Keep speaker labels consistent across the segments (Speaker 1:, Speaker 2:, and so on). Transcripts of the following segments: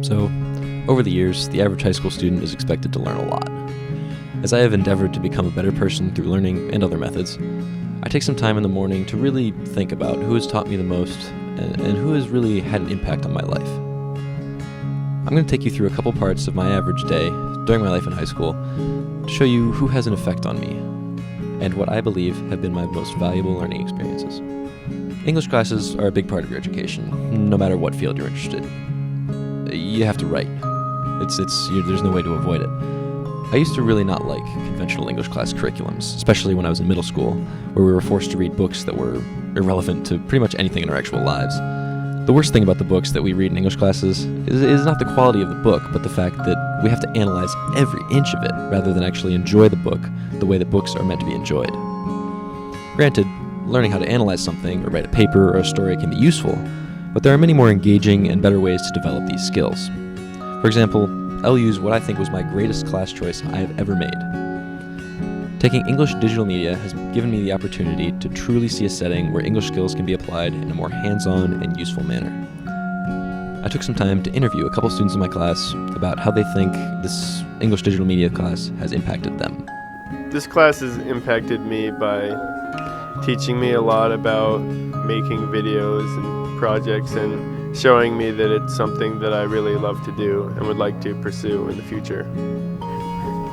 Speaker 1: So, over the years, the average high school student is expected to learn a lot. As I have endeavored to become a better person through learning and other methods, I take some time in the morning to really think about who has taught me the most and who has really had an impact on my life. I'm going to take you through a couple parts of my average day during my life in high school to show you who has an effect on me and what I believe have been my most valuable learning experiences. English classes are a big part of your education, no matter what field you're interested in. You have to write. There's no way to avoid it. I used to really not like conventional English class curriculums, especially when I was in middle school, where we were forced to read books that were irrelevant to pretty much anything in our actual lives. The worst thing about the books that we read in English classes is not the quality of the book, but the fact that we have to analyze every inch of it rather than actually enjoy the book the way that books are meant to be enjoyed. Granted, learning how to analyze something or write a paper or a story can be useful, but there are many more engaging and better ways to develop these skills. For example, I'll use what I think was my greatest class choice I have ever made. Taking English digital media has given me the opportunity to truly see a setting where English skills can be applied in a more hands-on and useful manner. I took some time to interview a couple students in my class about how they think this English digital media class has impacted them.
Speaker 2: This class has impacted me by teaching me a lot about making videos and projects and showing me that it's something that I really love to do and would like to pursue in the future.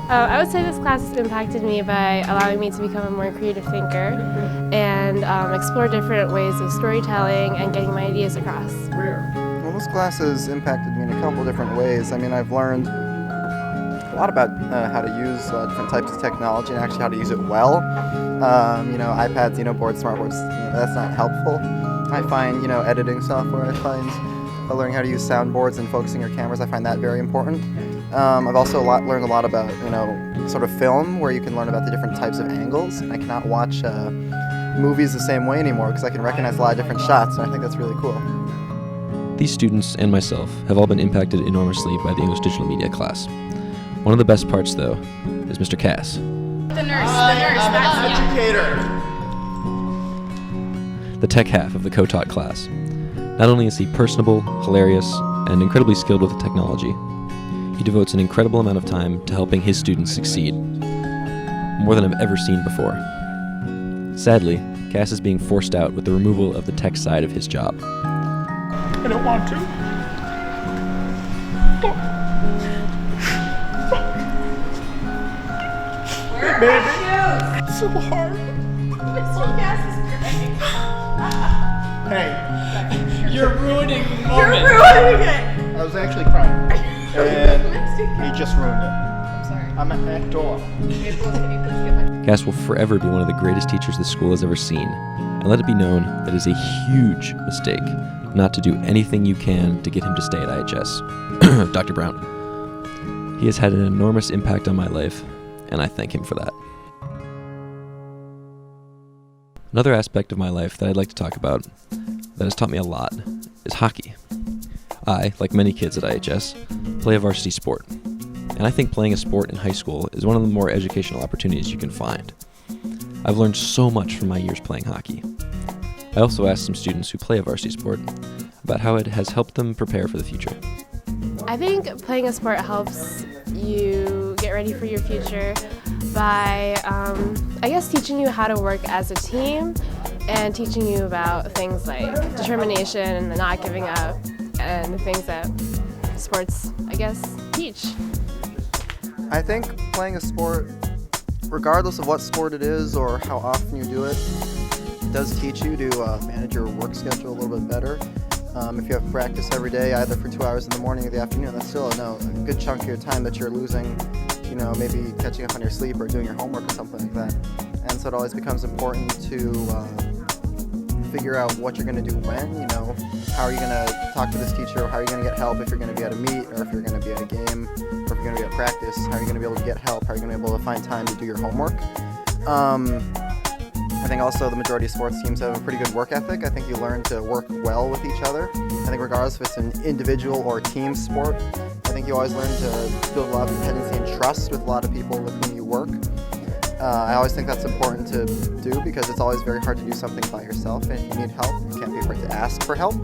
Speaker 3: I would say this class has impacted me by allowing me to become a more creative thinker and explore different ways of storytelling and getting my ideas across.
Speaker 4: Well, this class has impacted me in a couple different ways. I mean, I've learned a lot about how to use different types of technology and actually how to use it well. iPads, boards, smartboards, that's not helpful. I find, editing software, I find learning how to use soundboards and focusing your cameras, I find that very important. I've also learned a lot about, sort of film, where you can learn about the different types of angles. I cannot watch movies the same way anymore because I can recognize a lot of different shots, and I think that's really cool.
Speaker 1: These students and myself have all been impacted enormously by the English digital media class. One of the best parts, though, is Mr. Cass.
Speaker 5: The nurse, that's
Speaker 4: educator.
Speaker 1: The tech half of the co-taught class. Not only is he personable, hilarious, and incredibly skilled with the technology, he devotes an incredible amount of time to helping his students succeed, more than I've ever seen before. Sadly, Cass is being forced out with the removal of the tech side of his job.
Speaker 6: I don't want to. Baby, it's so hard.
Speaker 5: Mr. Cass is great.
Speaker 6: Hey, you're ruining the moment.
Speaker 5: You're ruining it.
Speaker 6: I was actually crying, and he just ruined it.
Speaker 5: I'm sorry.
Speaker 6: I'm an actor.
Speaker 5: Can you please get my...
Speaker 1: Cass will forever be one of the greatest teachers this school has ever seen, and let it be known that it is a huge mistake not to do anything you can to get him to stay at IHS. Dr. Brown. He has had an enormous impact on my life, and I thank him for that. Another aspect of my life that I'd like to talk about that has taught me a lot is hockey. I, like many kids at IHS, play a varsity sport, and I think playing a sport in high school is one of the more educational opportunities you can find. I've learned so much from my years playing hockey. I also asked some students who play a varsity sport about how it has helped them prepare for the future.
Speaker 3: I think playing a sport helps you get ready for your future by, teaching you how to work as a team and teaching you about things like determination and not giving up and the things that sports, teach.
Speaker 4: I think playing a sport, regardless of what sport it is or how often you do it, does teach you to manage your work schedule a little bit better. If you have practice every day, either for 2 hours in the morning or the afternoon, that's still a good chunk of your time that you're losing, maybe catching up on your sleep or doing your homework or something like that. And so it always becomes important to figure out what you're going to do when, how are you going to talk to this teacher, or how are you going to get help if you're going to be at a meet, or if you're going to be at a game, or if you're going to be at practice, how are you going to be able to get help, how are you going to be able to find time to do your homework. I think also the majority of sports teams have a pretty good work ethic. I think you learn to work well with each other. I think regardless if it's an individual or team sport, I think you always learn to build a lot of dependency and trust with a lot of people with whom you work. I always think that's important to do because it's always very hard to do something by yourself, and if you need help, you can't be afraid to ask for help.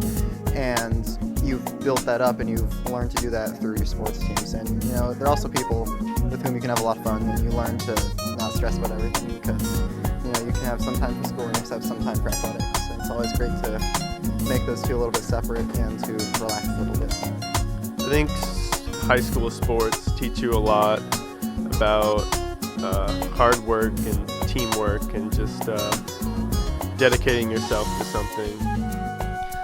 Speaker 4: And you've built that up, and you've learned to do that through your sports teams. And you know, there are also people with whom you can have a lot of fun, and you learn to not stress about everything because you know you can have some time for school and you also have some time for athletics. And it's always great to make those two a little bit separate and to relax a little bit.
Speaker 2: I think high school sports teach you a lot about hard work and teamwork and just dedicating yourself to something.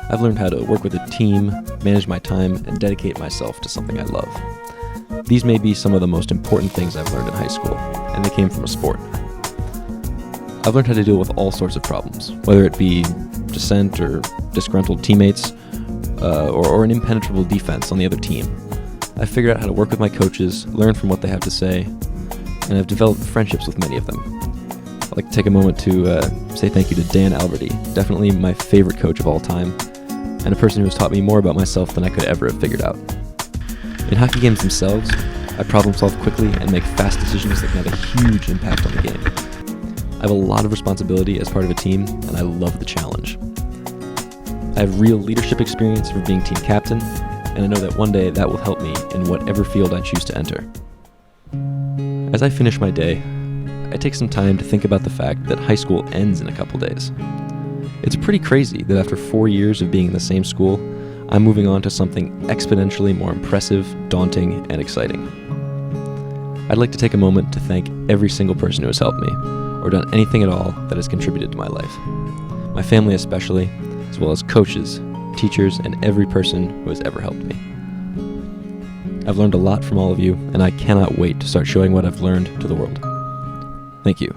Speaker 1: I've learned how to work with a team, manage my time, and dedicate myself to something I love. These may be some of the most important things I've learned in high school, and they came from a sport. I've learned how to deal with all sorts of problems, whether it be dissent or disgruntled teammates, or an impenetrable defense on the other team. I've figured out how to work with my coaches, learn from what they have to say, and I've developed friendships with many of them. I'd like to take a moment to say thank you to Dan Alberty, definitely my favorite coach of all time, and a person who has taught me more about myself than I could ever have figured out. In hockey games themselves, I problem solve quickly and make fast decisions that can have a huge impact on the game. I have a lot of responsibility as part of a team, and I love the challenge. I have real leadership experience for being team captain, and I know that one day that will help me in whatever field I choose to enter. As I finish my day, I take some time to think about the fact that high school ends in a couple days. It's pretty crazy that after 4 years of being in the same school, I'm moving on to something exponentially more impressive, daunting, and exciting. I'd like to take a moment to thank every single person who has helped me, or done anything at all that has contributed to my life. My family especially, as well as coaches, teachers, and every person who has ever helped me. I've learned a lot from all of you, and I cannot wait to start showing what I've learned to the world. Thank you.